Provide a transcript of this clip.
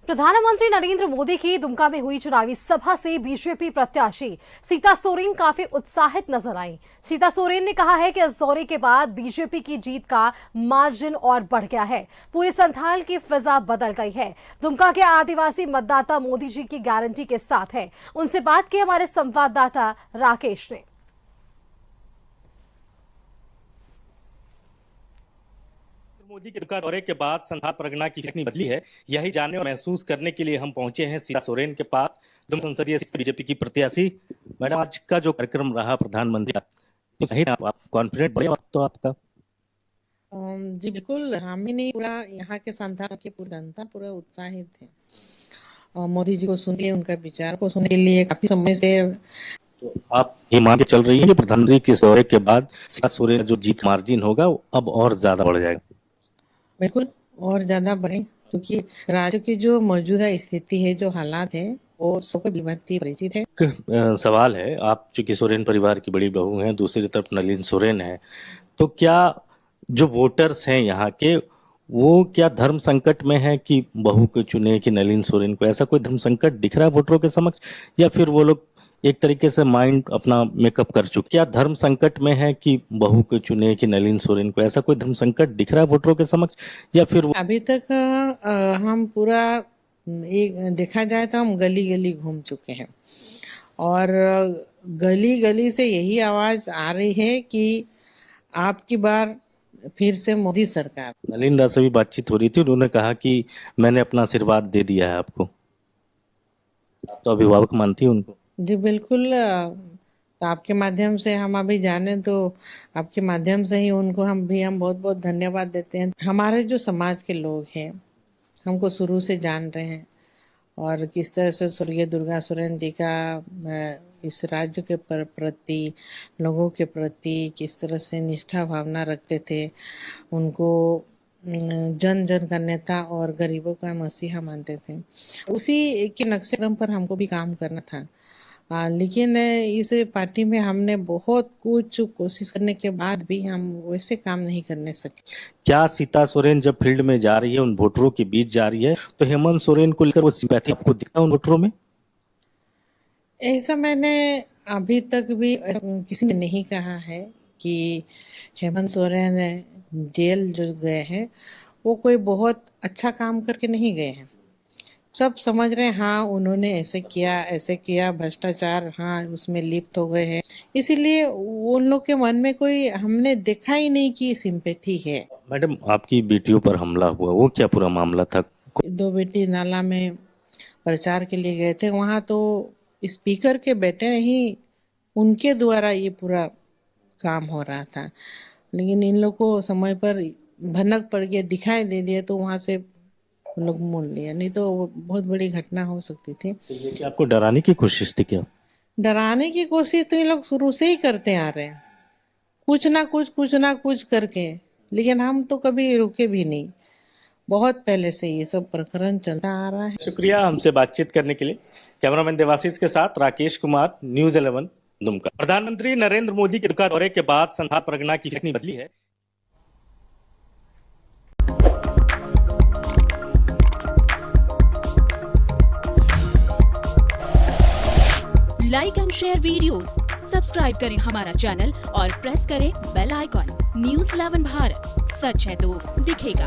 प्रधानमंत्री नरेंद्र मोदी की दुमका में हुई चुनावी सभा से बीजेपी प्रत्याशी सीता सोरेन काफी उत्साहित नजर आईं। सीता सोरेन ने कहा है कि इस दौरे के बाद बीजेपी की जीत का मार्जिन और बढ़ गया है। पूरे संथाल की फिजा बदल गई है। दुमका के आदिवासी मतदाता मोदी जी की गारंटी के साथ है। उनसे बात की हमारे संवाददाता राकेश ने। मोदी के दुमका दौरे के बाद संथाल परगना की कितनी बदली है, यही जानने और महसूस करने के लिए हम पहुंचे हैं सीता सोरेन के पास, दुमका संसदीय सीट से बीजेपी की प्रत्याशी। मैडम, आज का जो कार्यक्रम रहा प्रधानमंत्री का, तो सही आप कॉन्फिडेंट बढ़िया तो आपका? जी बिल्कुल, हम ही नहीं, पूरा यहाँ के संथाल की पूरी जनता पूरा उत्साहित है मोदी जी को सुन के, उनका विचार को सुनने के लिए काफी समय से। तो आप ये मान के चल रही है कि प्रधानमंत्री के दौरे के बाद सीता सोरेन जो जीत मार्जिन होगा वो अब और ज्यादा बढ़ जाएगा? बिल्कुल और ज्यादा बढ़े, क्योंकि राज्य की जो मौजूदा स्थिति है, जो हालात है, वो सबको विभक्ति परिचित है। सवाल है, आप चूंकि सोरेन परिवार की बड़ी बहू हैं, दूसरी तरफ नलिन सोरेन है, तो क्या जो वोटर्स हैं यहाँ के, वो क्या धर्म संकट में है कि बहू को चुने कि नलिन सोरेन को? ऐसा कोई धर्म संकट दिख रहा है वोटरों के समक्ष, या फिर वो लोग एक तरीके से माइंड अपना मेकअप कर चुके? क्या धर्म संकट में है कि बहू को चुने कि नलिन सोरेन को? ऐसा कोई धर्म संकट दिख रहा है वोटरों के समक्ष, या फिर अभी तक हम पूरा एक देखा जाए तो हम गली गली घूम चुके हैं, और गली गली से यही आवाज आ रही है कि आपकी बार फिर से मोदी सरकार। नलिन दास से भी बातचीत हो रही थी, उन्होंने कहा कि मैंने अपना आशीर्वाद दे दिया है आपको। आप तो अभिभावक मानती है उनको? जी बिल्कुल, तो आपके माध्यम से हम अभी जाने, तो आपके माध्यम से ही उनको हम बहुत बहुत धन्यवाद देते हैं। हमारे जो समाज के लोग हैं हमको शुरू से जान रहे हैं, और किस तरह से स्वर्गीय दुर्गा सोरेन जी का इस राज्य के प्रति, लोगों के प्रति किस तरह से निष्ठा भावना रखते थे, उनको जन जन का नेता और गरीबों का मसीहा मानते थे। उसी के नक्शे कदम पर हमको भी काम करना था। लेकिन इस पार्टी में हमने बहुत कुछ कोशिश करने के बाद भी हम वैसे काम नहीं करने सके। क्या सीता सोरेन जब फील्ड में जा रही है, उन वोटरों के बीच जा रही है, तो हेमंत सोरेन को लेकर वो सिंपैथी आपको दिखता है उन वोटरों में? ऐसा मैंने अभी तक भी किसी ने नहीं कहा है कि हेमंत सोरेन जेल जो गए हैं वो कोई बहुत अच्छा काम करके नहीं गए हैं। सब समझ रहे हैं, हाँ उन्होंने ऐसे किया, भ्रष्टाचार, हाँ उसमें लिप्त हो गए हैं, इसीलिए उन लोग के मन में कोई हमने देखा ही नहीं कि सिंपैथी है। मैडम, आपकी बेटियों पर हमला हुआ, वो क्या पूरा मामला था? 2 बेटी नाला में प्रचार के लिए गए थे, वहाँ तो स्पीकर के बेटे ही, उनके द्वारा ये पूरा काम हो रहा था, लेकिन इन लोग को समय पर भनक पड़ गया, दिखाई दे दिया, तो वहाँ से लोग मोड़ लिया, नहीं तो बहुत बड़ी घटना हो सकती थी। तो ये क्या आपको डराने की कोशिश थी क्या? डराने की कोशिश तो ये लोग शुरू से ही करते आ रहे हैं, कुछ ना कुछ करके, लेकिन हम तो कभी रुके भी नहीं। बहुत पहले से ये सब प्रकरण चलता आ रहा है। शुक्रिया हमसे बातचीत करने के लिए। कैमरामैन देवाशीष के साथ राकेश कुमार, न्यूज़ 11 दुमका। प्रधानमंत्री नरेंद्र मोदी के दुमका दौरे के बाद संथाल परगना की कितनी बदली है। Like and share videos, subscribe करें हमारा चैनल और प्रेस करें बेल आइकॉन। न्यूज़ 11 भारत, सच है तो दिखेगा।